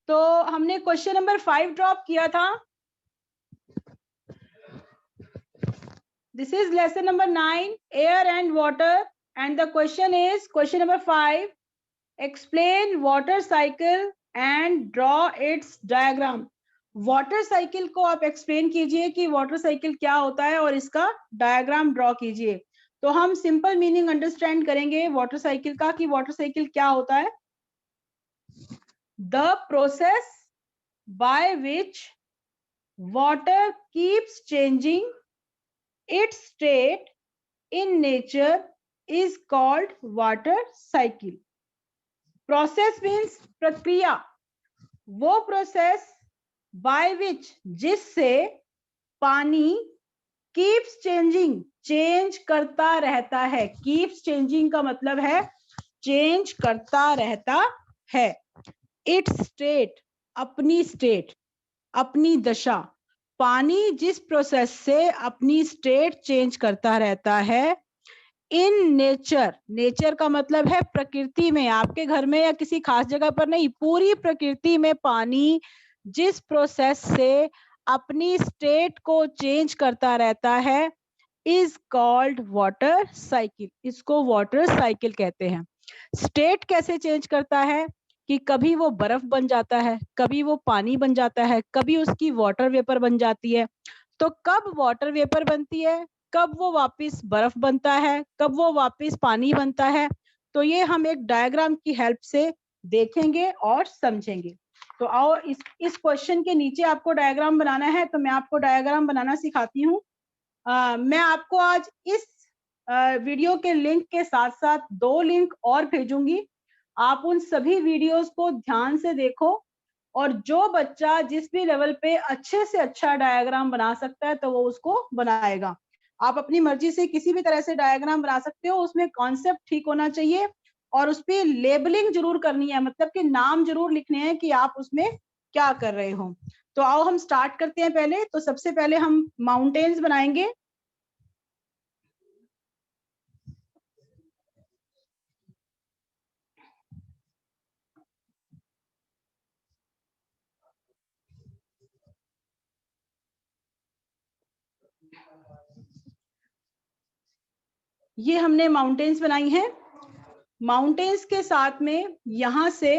तो हमने question number 5 drop किया था. This is lesson number 9, air and water, and the question is question number 5, explain water cycle and draw it's diagram. Water cycle को आप explain कीजिए कि water cycle क्या होता है और इसका डायग्राम ड्रॉ कीजिए. तो हम सिंपल मीनिंग अंडरस्टैंड करेंगे वाटर साइकिल का कि वाटर साइकिल क्या होता है. The process by which water keeps changing its state in nature is called water cycle. Process means प्रक्रिया, वो प्रोसेस by which जिससे पानी keeps changing चेंज करता रहता है. keeps changing का मतलब है चेंज करता रहता है. its state अपनी स्टेट, अपनी दशा. पानी जिस प्रोसेस से अपनी स्टेट चेंज करता रहता है इन नेचर, नेचर का मतलब है प्रकृति में, आपके घर में या किसी खास जगह पर नहीं, पूरी प्रकृति में पानी जिस प्रोसेस से अपनी स्टेट को चेंज करता रहता है इज कॉल्ड वाटर साइकिल. इसको वाटर साइकिल कहते हैं. स्टेट कैसे चेंज करता है कि कभी वो बर्फ बन जाता है, कभी वो पानी बन जाता है, कभी उसकी वाटर वेपर बन जाती है. तो कब वाटर वेपर बनती है, कब वो वापस बर्फ बनता है, कब वो वापस पानी बनता है, तो ये हम एक डायग्राम की हेल्प से देखेंगे और समझेंगे. तो आओ इस क्वेश्चन के नीचे आपको डायग्राम बनाना है, तो मैं आपको डायग्राम बनाना सिखाती हूँ. मैं आपको आज इस वीडियो के लिंक के साथ साथ 2 लिंक और भेजूंगी. आप उन सभी वीडियोस को ध्यान से देखो, और जो बच्चा जिस भी लेवल पे अच्छे से अच्छा डायग्राम बना सकता है तो वो उसको बनाएगा. आप अपनी मर्जी से किसी भी तरह से डायग्राम बना सकते हो, उसमें कॉन्सेप्ट ठीक होना चाहिए और उस पर लेबलिंग जरूर करनी है, मतलब कि नाम जरूर लिखने हैं कि आप उसमें क्या कर रहे हो. तो आओ हम स्टार्ट करते हैं. पहले तो सबसे पहले हम माउंटेन्स बनाएंगे. ये हमने माउंटेन्स बनाई हैं. माउंटेन्स के साथ में यहां से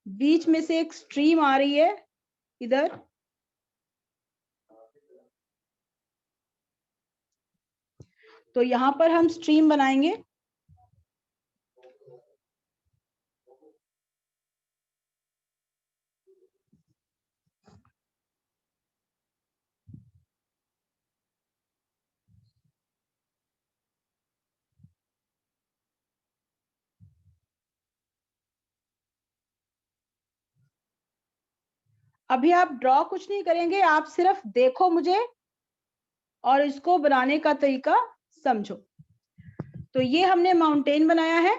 बीच में से एक स्ट्रीम आ रही है इधर. तो यहां पर हम स्ट्रीम बनाएंगे. अभी आप ड्रॉ कुछ नहीं करेंगे, आप सिर्फ देखो मुझे और इसको बनाने का तरीका समझो. तो ये हमने माउंटेन बनाया है.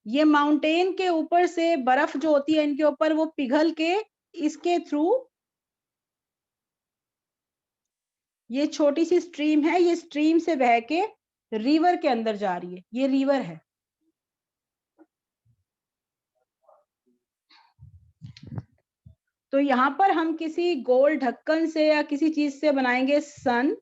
ये माउंटेन के ऊपर से बर्फ जो होती है इनके ऊपर वो पिघल के इसके थ्रू, ये छोटी सी स्ट्रीम है, ये स्ट्रीम से बह के रिवर के अंदर जा रही है. ये रिवर है. तो यहाँ पर हम किसी गोल ढक्कन से या किसी चीज से बनाएंगे sun.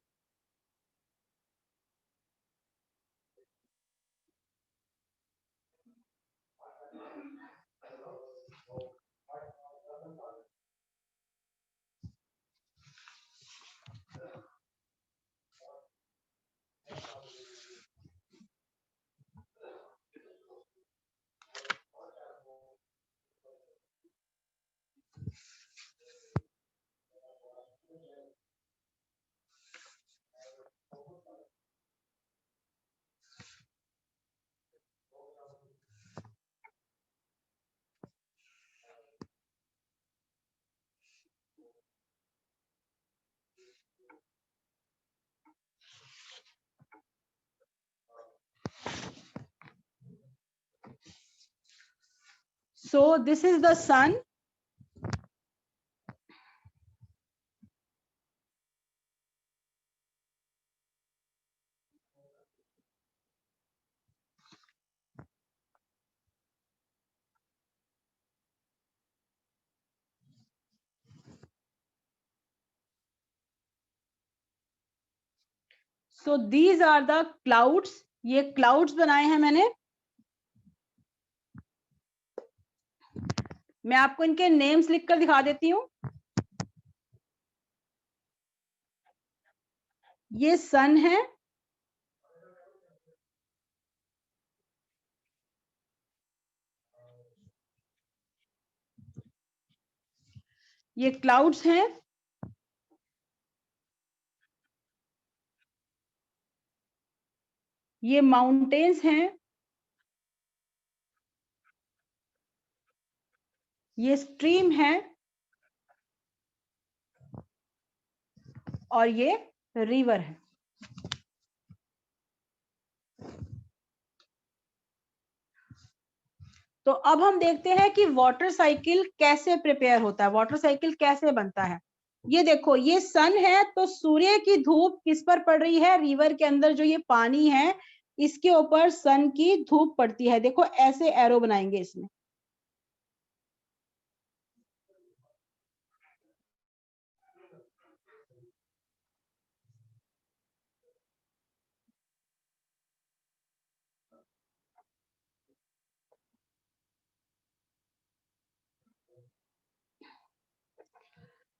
So this is the sun. So these are the clouds, ये क्लाउड्स बनाए हैं मैंने। मैं आपको इनके नेम्स लिखकर दिखा देती हूँ। ये सन है, ये क्लाउड्स हैं, ये माउंटेन्स हैं, ये स्ट्रीम है, और ये रिवर है। तो अब हम देखते हैं कि वाटर साइकिल कैसे प्रिपेयर होता है, वाटर साइकिल कैसे बनता है। ये देखो, ये सन है, तो सूर्य की धूप किस पर पड़ रही है? रिवर के अंदर जो ये पानी है इसके ऊपर सन की धूप पड़ती है। देखो ऐसे एरो बनाएंगे इसमें।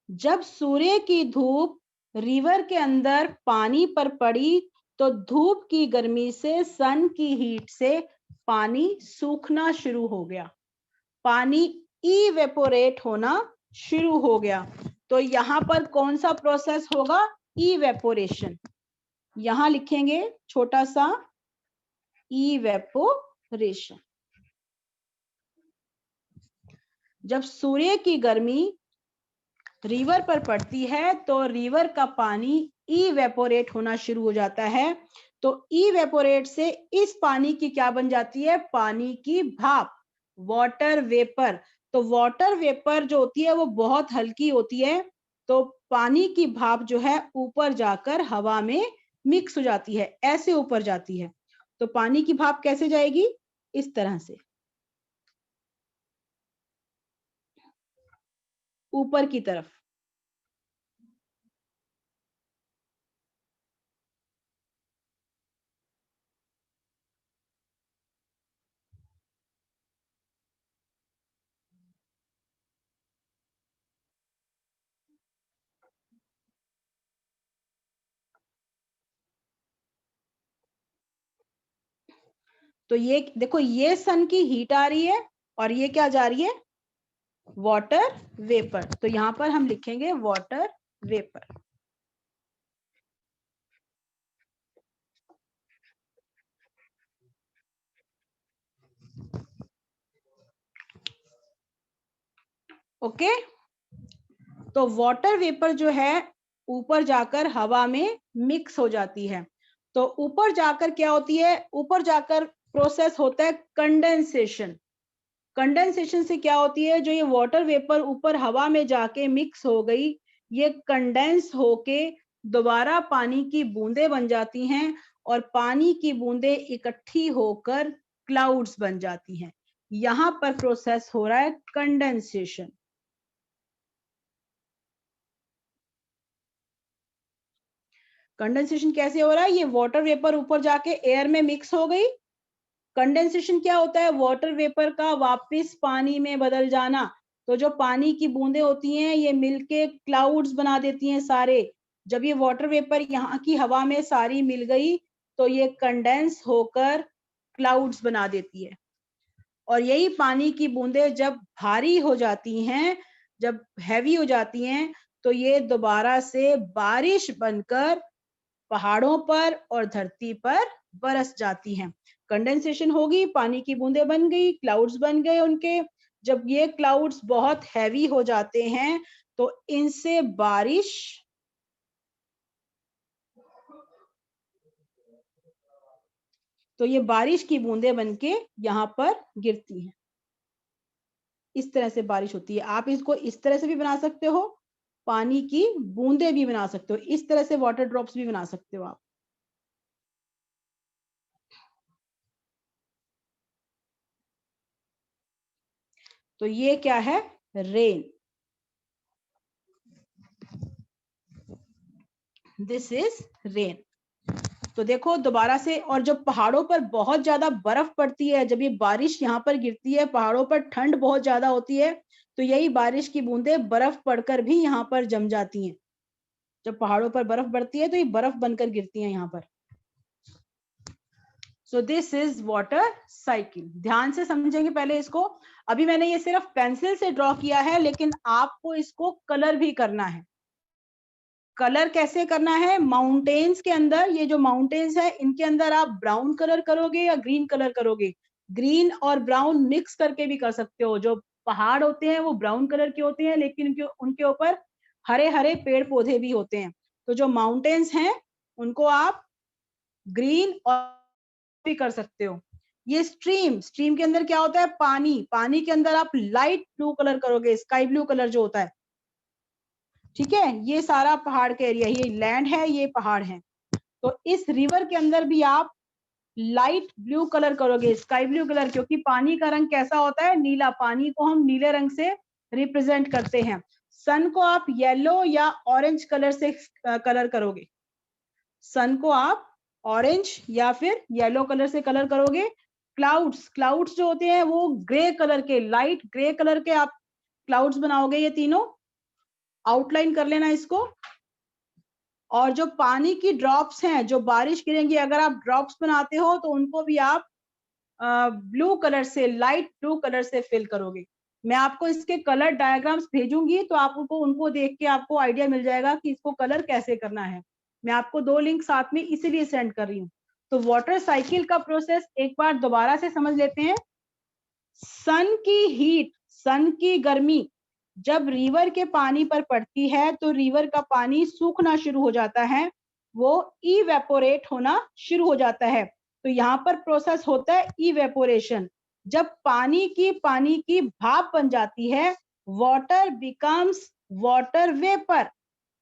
जब सूर्य की धूप रिवर के अंदर पानी पर पड़ी तो धूप की गर्मी से, सन की हीट से पानी सूखना शुरू हो गया, पानी इवेपोरेट होना शुरू हो गया। तो यहां पर कौन सा प्रोसेस होगा? इवेपोरेशन। यहां लिखेंगे छोटा सा इवेपोरेशन। जब सूर्य की गर्मी रिवर पर पड़ती है तो रिवर का पानी इवेपोरेट होना शुरू हो जाता है। तो इवेपोरेट से इस पानी की क्या बन जाती है? पानी की भाप, वाटर वेपर। तो वाटर वेपर जो होती है वो बहुत हल्की होती है, तो पानी की भाप जो है ऊपर जाकर हवा में मिक्स हो जाती है, ऐसे ऊपर जाती है। तो पानी की भाप कैसे जाएगी? इस तरह से ऊपर की तरफ। तो ये देखो, ये सन की हीट आ रही है और ये क्या जा रही है? Water vapour. तो यहां पर हम लिखेंगे वाटर वेपर। ओके, तो वाटर वेपर जो है ऊपर जाकर हवा में मिक्स हो जाती है। तो ऊपर जाकर क्या होती है? ऊपर जाकर प्रोसेस होता है कंडेंसेशन। कंडेंसेशन से क्या होती है? जो ये वाटर वेपर ऊपर हवा में जाके मिक्स हो गई, ये कंडेंस होके दोबारा पानी की बूंदें बन जाती हैं और पानी की बूंदें इकट्ठी होकर क्लाउड्स बन जाती हैं। यहां पर प्रोसेस हो रहा है कंडेंसेशन। कंडेंसेशन कैसे हो रहा है? ये वाटर वेपर ऊपर जाके एयर में मिक्स हो गई। कंडेंसेशन क्या होता है? वाटर वेपर का वापस पानी में बदल जाना। तो जो पानी की बूंदें होती हैं ये मिलके क्लाउड्स बना देती हैं सारे। जब ये वाटर वेपर यहाँ की हवा में सारी मिल गई तो ये कंडेंस होकर क्लाउड्स बना देती है। और यही पानी की बूंदें जब भारी हो जाती हैं, जब हैवी हो जाती हैं, तो ये दोबारा से बारिश बनकर पहाड़ों पर और धरती पर बरस जाती हैं। कंडेंसेशन होगी, पानी की बूंदें बन गई, क्लाउड्स बन गए उनके। जब ये क्लाउड्स बहुत हैवी हो जाते हैं तो इनसे बारिश तो ये बारिश की बूंदें बनके यहाँ पर गिरती हैं। इस तरह से बारिश होती है। आप इसको इस तरह से भी बना सकते हो, पानी की बूंदें भी बना सकते हो, इस तरह से वाटर ड्रॉप्स भी बना सकते हो आप। तो ये क्या है? रेन। This is rain. तो देखो दोबारा से, और जब पहाड़ों पर बहुत ज्यादा बर्फ पड़ती है, जब ये बारिश यहाँ पर गिरती है, पहाड़ों पर ठंड बहुत ज्यादा होती है, तो यही बारिश की बूंदें बर्फ पड़कर भी यहाँ पर जम जाती हैं। जब पहाड़ों पर बर्फ पड़ती है तो ये बर्फ बनकर गिरती है यहाँ पर। So this is water cycle. ध्यान से समझेंगे पहले इसको। अभी मैंने ये सिर्फ पेंसिल से ड्रॉ किया है, लेकिन आपको इसको कलर भी करना है। कलर कैसे करना है? माउंटेन्स के अंदर, ये जो माउंटेन्स है इनके अंदर आप ब्राउन कलर करोगे या ग्रीन कलर करोगे? ग्रीन और ब्राउन मिक्स करके भी कर सकते हो। जो पहाड़ होते हैं वो ब्राउन कलर के होते हैं, लेकिन उनके ऊपर हरे हरे पेड़ पौधे भी होते हैं। तो जो माउंटेन्स हैं उनको आप ग्रीन और भी कर सकते हो। ये स्ट्रीम के अंदर क्या होता है? पानी। पानी के अंदर आप लाइट ब्लू कलर करोगे, स्काई ब्लू कलर जो होता है। ठीक है, ये सारा पहाड़ का एरिया, ये लैंड है, ये पहाड़ है। तो इस रिवर के अंदर भी आप लाइट ब्लू कलर करोगे, स्काई ब्लू कलर, क्योंकि पानी का रंग कैसा होता है? नीला। पानी को हम नीले रंग से रिप्रेजेंट करते हैं। सन को आप येलो या ऑरेंज कलर से कलर करोगे। सन को आप ऑरेंज या फिर येलो कलर से कलर करोगे। क्लाउड्स जो होते हैं वो ग्रे कलर के, लाइट ग्रे कलर के आप क्लाउड्स बनाओगे। ये तीनों आउटलाइन कर लेना इसको। और जो पानी की ड्रॉप्स हैं, जो बारिश गिरेंगी, अगर आप ड्रॉप्स बनाते हो तो उनको भी आप ब्लू कलर से, लाइट ब्लू कलर से फिल करोगे। मैं आपको इसके कलर डायग्राम्स भेजूंगी, तो आपको उनको देख के आपको आइडिया मिल जाएगा कि इसको कलर कैसे करना है। मैं आपको 2 लिंक साथ में इसीलिए सेंड कर रही हूँ। तो वाटर साइकिल का प्रोसेस एक बार दोबारा से समझ लेते हैं। सन की हीट, सन की गर्मी जब रिवर के पानी पर पड़ती है तो रिवर का पानी सूखना शुरू हो जाता है, वो इवेपोरेट होना शुरू हो जाता है। तो यहाँ पर प्रोसेस होता है इवेपोरेशन। जब पानी की भाप बन जाती है, water becomes water vapour,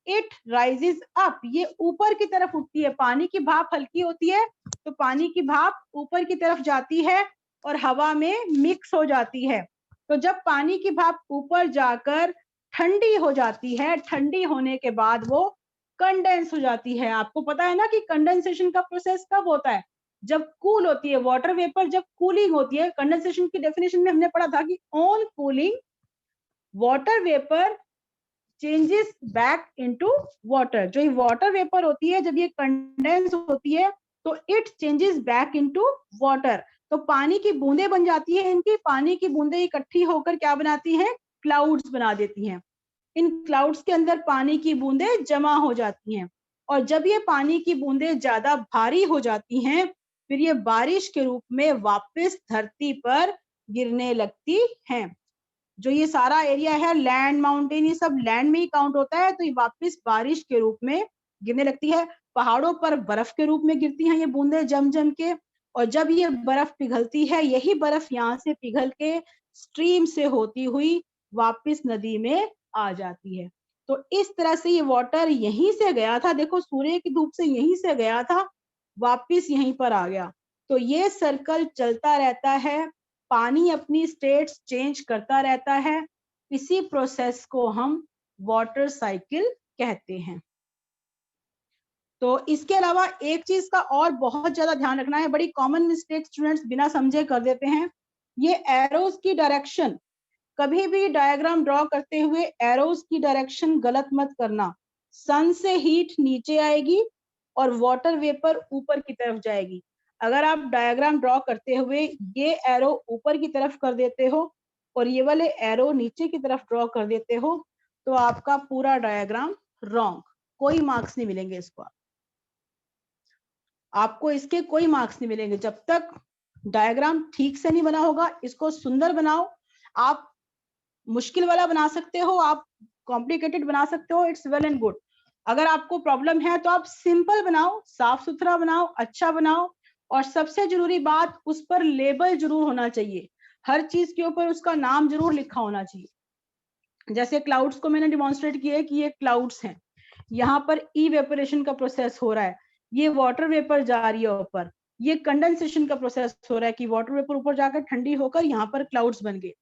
it rises up, ये ऊपर की तरफ उठती है। पानी की भाप हल्की होती है, तो पानी की भाप ऊपर की तरफ जाती है और हवा में मिक्स हो जाती है। तो जब पानी की भाप ऊपर जाकर ठंडी हो जाती है, ठंडी होने के बाद वो कंडेंस हो जाती है। आपको पता है ना कि कंडेंसेशन का प्रोसेस कब होता है? जब कूल होती है वाटर वेपर, जब कूलिंग होती है। कंडेंसेशन की डेफिनेशन में हमने पढ़ा था कि on cooling water vapour changes back into water. जो ये वाटर वेपर होती है, जब ये कंडेंस होती है तो it changes back into water. तो पानी की बूंदें बन जाती है इनकी। पानी की बूंदें इकट्ठी होकर क्या बनाती हैं? क्लाउड्स बना देती हैं। इन क्लाउड्स के अंदर पानी की बूंदें जमा हो जाती हैं, और जब ये पानी की बूंदें ज्यादा भारी हो जाती हैं, फिर ये बारिश के रूप में वापस धरती पर गिरने लगती हैं। जो ये सारा एरिया है, लैंड, माउंटेन, ये सब लैंड में ही काउंट होता है। तो ये वापस बारिश के रूप में गिरने लगती है। पहाड़ों पर बर्फ के रूप में गिरती हैं ये बूंदें जम जम के, और जब ये बर्फ पिघलती है, यही बर्फ यहाँ से पिघल के स्ट्रीम से होती हुई वापस नदी में आ जाती है। तो इस तरह से ये वाटर यहीं से गया था, देखो सूर्य की धूप से यहीं से गया था, वापस यहीं पर आ गया। तो ये सर्कल चलता रहता है, पानी अपनी स्टेट्स चेंज करता रहता है। इसी प्रोसेस को हम वाटर साइकिल कहते हैं। तो इसके अलावा एक चीज का और बहुत ज्यादा ध्यान रखना है, बड़ी कॉमन मिस्टेक स्टूडेंट्स बिना समझे कर देते हैं। ये एरोज की डायरेक्शन, कभी भी डायग्राम ड्रॉ करते हुए एरोज की डायरेक्शन गलत मत करना। सन से हीट नीचे आएगी और वाटर वेपर ऊपर की तरफ जाएगी। अगर आप डायग्राम ड्रॉ करते हुए ये एरो ऊपर की तरफ कर देते हो और ये वाले एरो नीचे की तरफ ड्रॉ कर देते हो, तो आपका पूरा डायग्राम रॉन्ग, कोई मार्क्स नहीं मिलेंगे इसको। आपको इसके कोई मार्क्स नहीं मिलेंगे जब तक डायग्राम ठीक से नहीं बना होगा। इसको सुंदर बनाओ। आप मुश्किल वाला बना सकते हो, आप कॉम्प्लिकेटेड बना सकते हो, इट्स वेल एंड गुड। अगर आपको प्रॉब्लम है तो आप सिंपल बनाओ, साफ सुथरा बनाओ, अच्छा बनाओ। और सबसे जरूरी बात, उस पर लेबल जरूर होना चाहिए। हर चीज के ऊपर उसका नाम जरूर लिखा होना चाहिए। जैसे क्लाउड्स को मैंने डिमॉन्स्ट्रेट किया है कि ये क्लाउड्स हैं, यहाँ पर इवेपोरेशन का प्रोसेस हो रहा है, ये वाटर वेपर जा रही है ऊपर, ये कंडेंसेशन का प्रोसेस हो रहा है कि वाटर वेपर ऊपर जाकर ठंडी होकर यहाँ पर क्लाउड्स बन गए,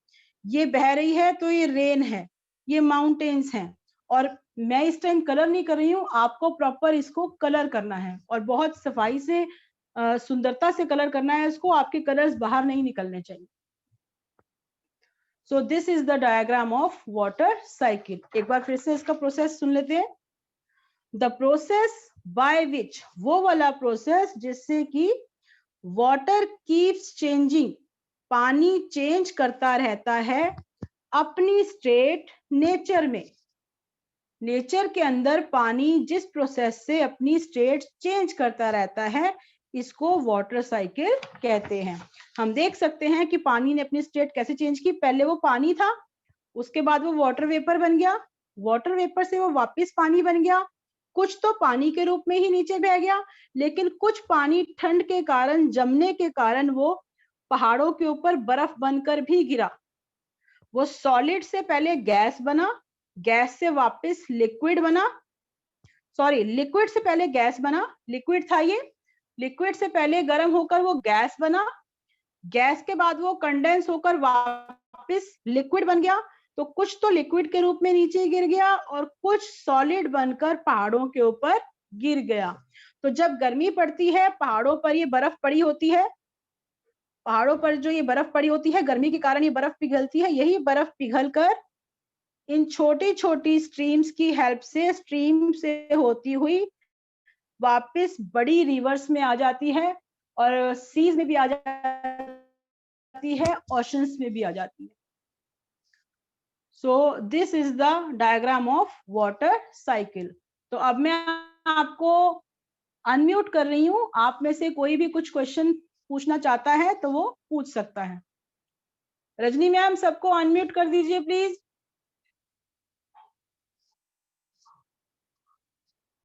ये बह रही है तो ये रेन है, ये माउंटेन्स हैं, और मैं इस टाइम कलर नहीं कर रही हूँ, आपको प्रॉपर इसको कलर करना है और बहुत सफाई से सुंदरता से कलर करना है इसको, आपके कलर्स बाहर नहीं निकलने चाहिए। So this is the diagram of water cycle. एक बार फिर से इसका प्रोसेस सुन लेते हैं। द प्रोसेस बाय विच, वो वाला प्रोसेस जिससे कि वाटर कीप्स चेंजिंग, पानी चेंज करता रहता है अपनी स्टेट नेचर में। नेचर के अंदर पानी जिस प्रोसेस से अपनी स्टेट चेंज करता रहता है इसको वाटर साइकिल कहते हैं। हम देख सकते हैं कि पानी ने अपनी स्टेट कैसे चेंज की। पहले वो पानी था, उसके बाद वो वाटर वेपर बन गया, वाटर वेपर से वो वापस पानी बन गया। कुछ तो पानी के रूप में ही नीचे बह गया, लेकिन कुछ पानी ठंड के कारण, जमने के कारण वो पहाड़ों के ऊपर बर्फ बनकर भी गिरा। वो सॉलिड से पहले गैस बना, गैस से वापस लिक्विड बना, सॉरी लिक्विड से पहले गैस बना, लिक्विड था ये, लिक्विड से पहले गर्म होकर वो गैस बना, गैस के बाद वो कंडेंस होकर वापस लिक्विड बन गया। तो कुछ तो लिक्विड के रूप में नीचे गिर गया और कुछ सॉलिड बनकर पहाड़ों के ऊपर गिर गया। तो जब गर्मी पड़ती है, पहाड़ों पर ये बर्फ पड़ी होती है, पहाड़ों पर जो ये बर्फ पड़ी होती है, गर्मी के कारण ये बर्फ पिघलती है, यही बर्फ पिघलकर इन छोटी छोटी स्ट्रीम्स की हेल्प से, स्ट्रीम से होती हुई वापस बड़ी रिवर्स में आ जाती है और सीज में भी आ जाती है, ओशंस में भी आ जाती है। So this is the diagram of water cycle. तो अब मैं आपको अनम्यूट कर रही हूं, आप में से कोई भी कुछ क्वेश्चन पूछना चाहता है तो वो पूछ सकता है। रजनी मैम, सबको अनम्यूट कर दीजिए प्लीज।